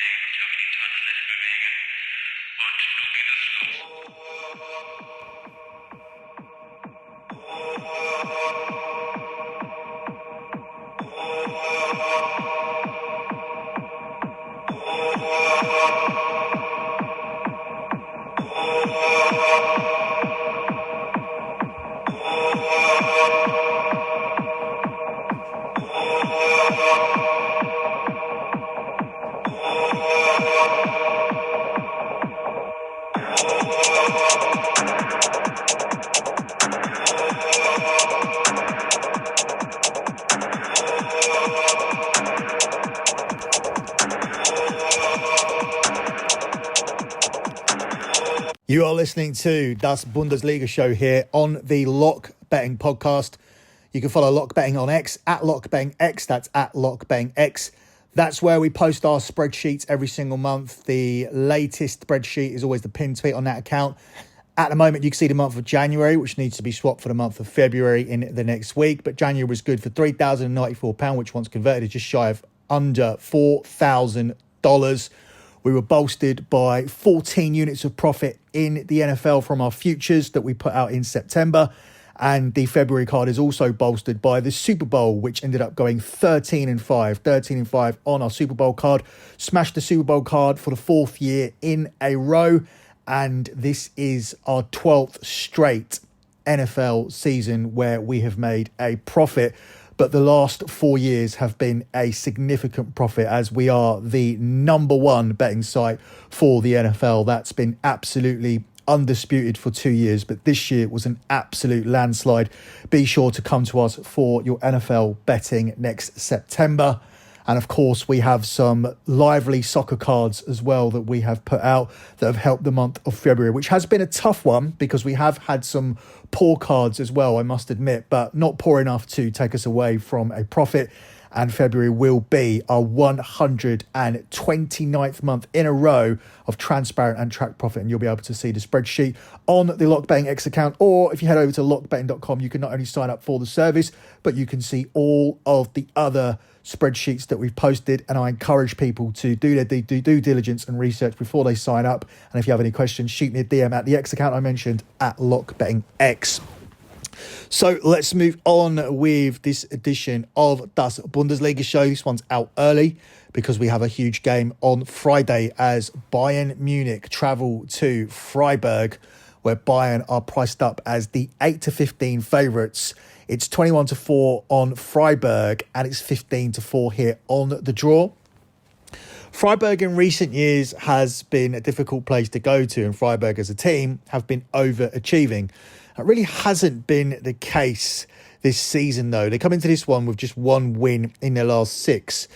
auflegen, dich auf die Tanzfläche bewegen. Und nun geht es los. You are listening to Däs Bündesliga Show here on the Lock Betting Podcast. You can follow Lock Betting on X, at LockBettingX, that's at LockBettingX. That's where we post our spreadsheets every single month. The latest spreadsheet is always the pinned tweet on that account. At the moment, you can see the month of January, which needs to be swapped for the month of February in the next week. But January was good for £3,094, which once converted is just shy of under $4,000. We were bolstered by 14 units of profit in the NFL from our futures that we put out in September. And the February card is also bolstered by the Super Bowl, which ended up going 13-5 on our Super Bowl card. Smashed the Super Bowl card for the fourth year in a row. And this is our 12th straight NFL season where we have made a profit. But the last 4 years have been a significant profit as we are the number one betting site for the NFL. That's been absolutely undisputed for 2 years, but this year was an absolute landslide. Be sure to come to us for your NFL betting next September. And of course, we have some lively soccer cards as well that we have put out that have helped the month of February, which has been a tough one because we have had some poor cards as well, I must admit, but not poor enough to take us away from a profit. And February will be our 129th month in a row of transparent and track profit. And you'll be able to see the spreadsheet on the LockBetting X account. Or if you head over to lockbetting.com, you can not only sign up for the service, but you can see all of the other spreadsheets that we've posted. And I encourage people to do their due diligence and research before they sign up. And if you have any questions, shoot me a DM at the X account I mentioned at LockBettingX. So let's move on with this edition of Däs Bündesliga Show. This one's out early because we have a huge game on Friday as Bayern Munich travel to Freiburg, where Bayern are priced up as the 8-15 favourites. It's 21-4 on Freiburg and it's 15-4 here on the draw. Freiburg in recent years has been a difficult place to go to, and Freiburg as a team have been overachieving. It really hasn't been the case this season, though. They come into this one with just one win in their last 6.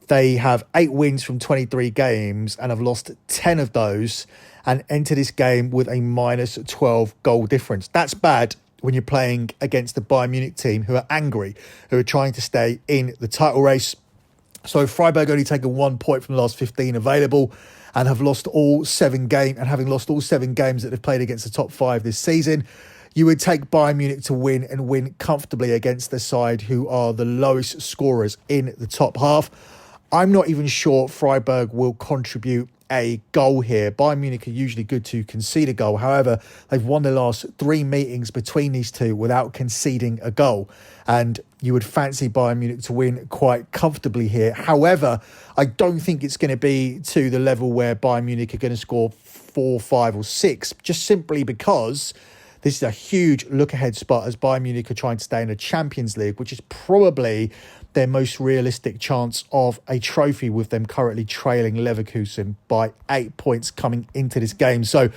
They have 8 wins from 23 games and have lost 10 of those and enter this game with a minus 12 goal difference. That's bad when you're playing against the Bayern Munich team who are angry, who are trying to stay in the title race. So Freiburg only taken 1 point from the last 15 available and have lost all 7 games. And having lost all 7 games that they've played against the top 5 this season, you would take Bayern Munich to win and win comfortably against the side who are the lowest scorers in the top half. I'm not even sure Freiburg will contribute a goal here. Bayern Munich are usually good to concede a goal. However, they've won the last 3 meetings between these two without conceding a goal. And you would fancy Bayern Munich to win quite comfortably here. However, I don't think it's going to be to the level where Bayern Munich are going to score 4, 5 or 6, just simply because this is a huge look-ahead spot as Bayern Munich are trying to stay in the Champions League, which is probably their most realistic chance of a trophy, with them currently trailing Leverkusen by 8 points coming into this game. So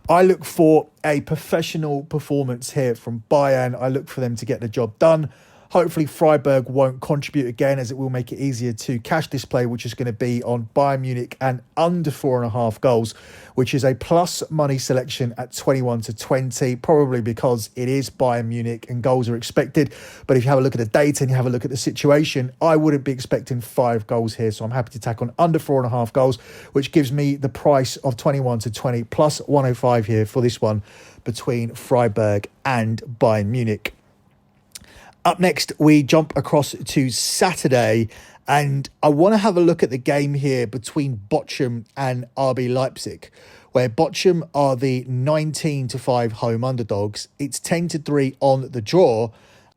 I look for a professional performance here from Bayern. I look for them to get the job done. Hopefully Freiburg won't contribute again, as it will make it easier to cash this play, which is going to be on Bayern Munich and under 4.5 goals, which is a plus money selection at 21-20, probably because it is Bayern Munich and goals are expected. But if you have a look at the data and you have a look at the situation, I wouldn't be expecting 5 goals here. So I'm happy to tack on under 4.5 goals, which gives me the price of 21-20 plus 105 here for this one between Freiburg and Bayern Munich. Up next, we jump across to Saturday And I want to have a look at the game here between Bochum and RB Leipzig, where Bochum are the 19-5 home underdogs. It's 10-3 on the draw,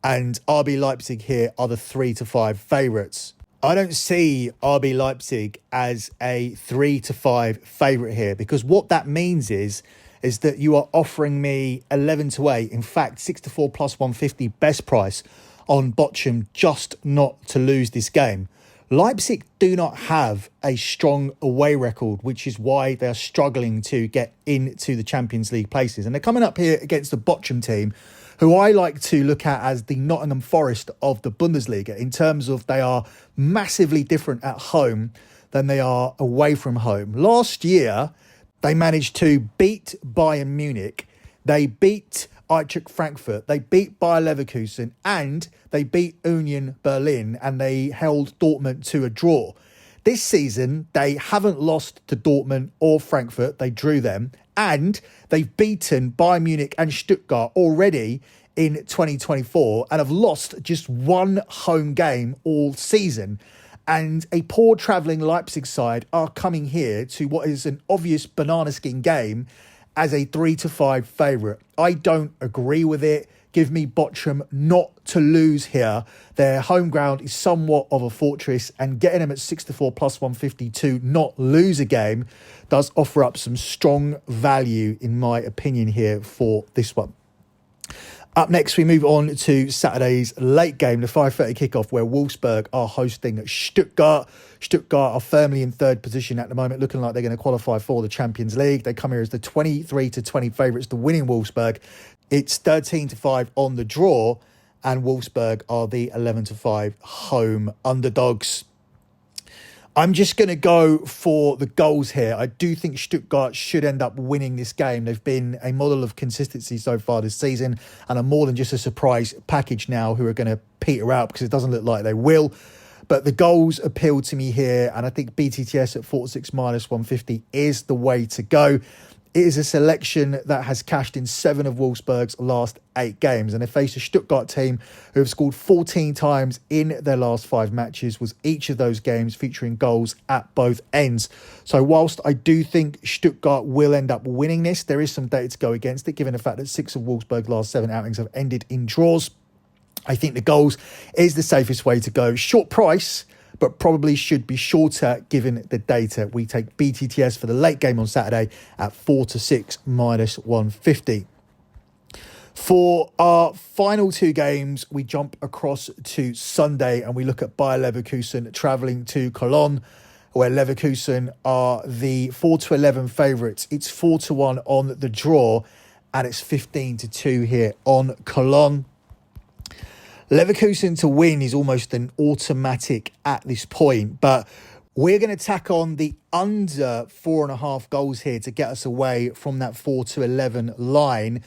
and RB Leipzig here are the 3-5 favourites. I don't see RB Leipzig as a 3-5 favourite here, because what that means is that you are offering me 11-8, in fact 6-4 plus 150 best price on Bochum just not to lose this game. Leipzig do not have a strong away record, which is why they are struggling to get into the Champions League places. And they're coming up here against the Bochum team, who I like to look at as the Nottingham Forest of the Bundesliga, in terms of they are massively different at home than they are away from home. Last year, they managed to beat Bayern Munich, they beat Eintracht Frankfurt, they beat Bayer Leverkusen, and they beat Union Berlin, and they held Dortmund to a draw. This season, they haven't lost to Dortmund or Frankfurt. They drew them, and they've beaten Bayern Munich and Stuttgart already in 2024 and have lost just one home game all season. And a poor travelling Leipzig side are coming here to what is an obvious banana skin game as a 3-5 favourite. I don't agree with it. Give me Bochum not to lose here. Their home ground is somewhat of a fortress, and getting them at 6-4 plus 150 to not lose a game does offer up some strong value, in my opinion, here for this one. Up next, we move on to Saturday's late game, the 5:30 kickoff, where Wolfsburg are hosting Stuttgart. Stuttgart are firmly in third position at the moment, looking like they're going to qualify for the Champions League. They come here as the 23-20 favourites to win in Wolfsburg. It's 13-5 on the draw, and Wolfsburg are the 11-5 home underdogs. I'm just going to go for the goals here. I do think Stuttgart should end up winning this game. They've been a model of consistency so far this season and are more than just a surprise package now who are going to peter out, because it doesn't look like they will. But the goals appeal to me here, and I think BTTS at 4-6 minus 150 is the way to go. It is a selection that has cashed in 7 of Wolfsburg's last 8 games, and they faced a Stuttgart team who have scored 14 times in their last 5 matches, with each of those games featuring goals at both ends. So whilst I do think Stuttgart will end up winning this, there is some data to go against it, given the fact that 6 of Wolfsburg's last 7 outings have ended in draws. I think the goals is the safest way to go. Short price, but probably should be shorter given the data. We take BTTS for the late game on Saturday at 4-6 minus 150. For our final 2 games, we jump across to Sunday and we look at Bayer Leverkusen travelling to Cologne, where Leverkusen are the 4-11 favourites. It's 4-1 on the draw, and it's 15-2 here on Cologne. Leverkusen to win is almost an automatic at this point, but we're going to tack on the under 4.5 goals here to get us away from that 4-11 line.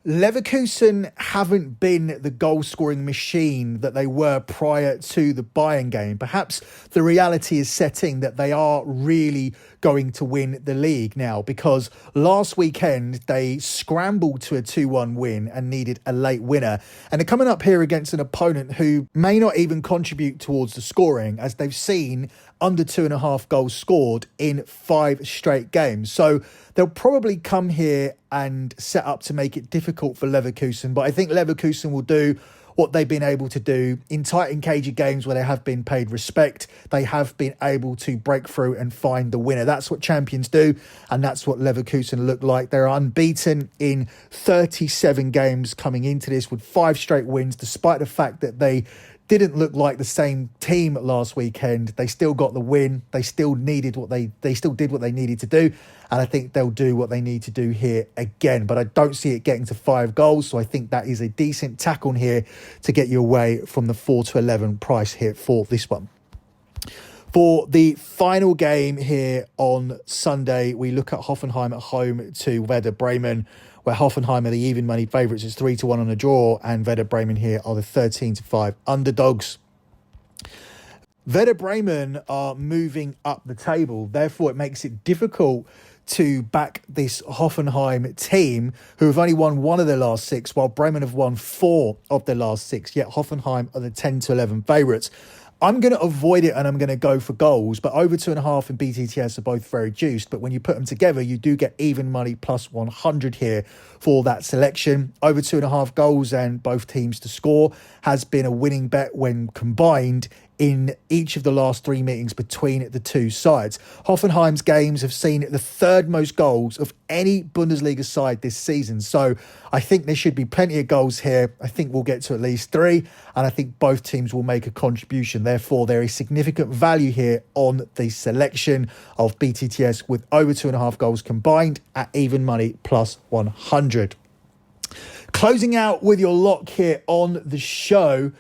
Leverkusen haven't been the goal-scoring machine that they were prior to the Bayern game. Perhaps the reality is setting that they are really going to win the league now, because last weekend they scrambled to a 2-1 win and needed a late winner. And they're coming up here against an opponent who may not even contribute towards the scoring, as they've seen under 2.5 goals scored in 5 straight games. So they'll probably come here and set up to make it difficult for Leverkusen. But I think Leverkusen will do what they've been able to do in tight and cagey games where they have been paid respect. They have been able to break through and find the winner. That's what champions do, and that's what Leverkusen look like. They're unbeaten in 37 games coming into this, with 5 straight wins, despite the fact that they didn't look like the same team last weekend. They still got the win. They still did what they needed to do. And I think they'll do what they need to do here again. But I don't see it getting to 5 goals. So I think that is a decent tack on here to get you away from the 4-11 price here for this one. For the final game here on Sunday, we look at Hoffenheim at home to Werder Bremen, where Hoffenheim are the even money favourites. It's 3-1 on a draw, and Werder Bremen here are the 13-5 underdogs. Werder Bremen are moving up the table. Therefore, it makes it difficult to back this Hoffenheim team, who have only won 1 of their last 6, while Bremen have won 4 of their last 6. Yet Hoffenheim are the 10-11 favourites. I'm going to avoid it and I'm going to go for goals, but over 2.5 and BTTS are both very juiced. But when you put them together, you do get even money plus 100 here for that selection. Over 2.5 goals and both teams to score has been a winning bet when combined in each of the last 3 meetings between the two sides. Hoffenheim's games have seen the third most goals of any Bundesliga side this season. So I think there should be plenty of goals here. I think we'll get to at least 3, and I think both teams will make a contribution. Therefore, there is significant value here on the selection of BTTS with over 2.5 goals combined at even money plus 100. Closing out with your lock here on the show,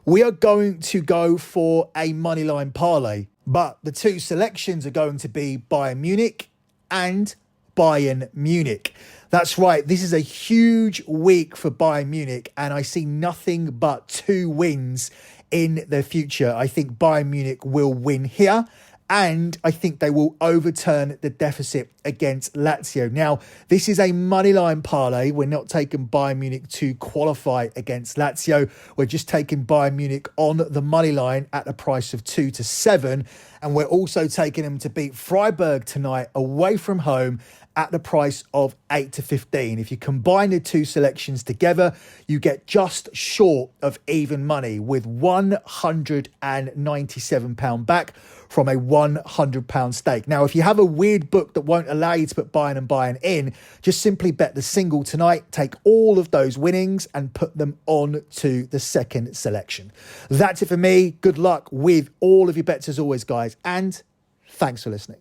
we are going to go for a moneyline parlay, but the two selections are going to be Bayern Munich and Bayern Munich. That's right, this is a huge week for Bayern Munich, and I see nothing but 2 wins in their future. I think Bayern Munich will win here, and I think they will overturn the deficit against Lazio. Now, this is a moneyline parlay. We're not taking Bayern Munich to qualify against Lazio. We're just taking Bayern Munich on the money line at a price of 2-7. And we're also taking them to beat Freiburg tonight away from home at the price of 8-15. If you combine the two selections together, you get just short of even money with £197 back from a £100 stake. Now, if you have a weird book that won't allow you to put Bayern and Bayern in, just simply bet the single tonight, take all of those winnings and put them on to the second selection. That's it for me. Good luck with all of your bets as always, guys, and thanks for listening.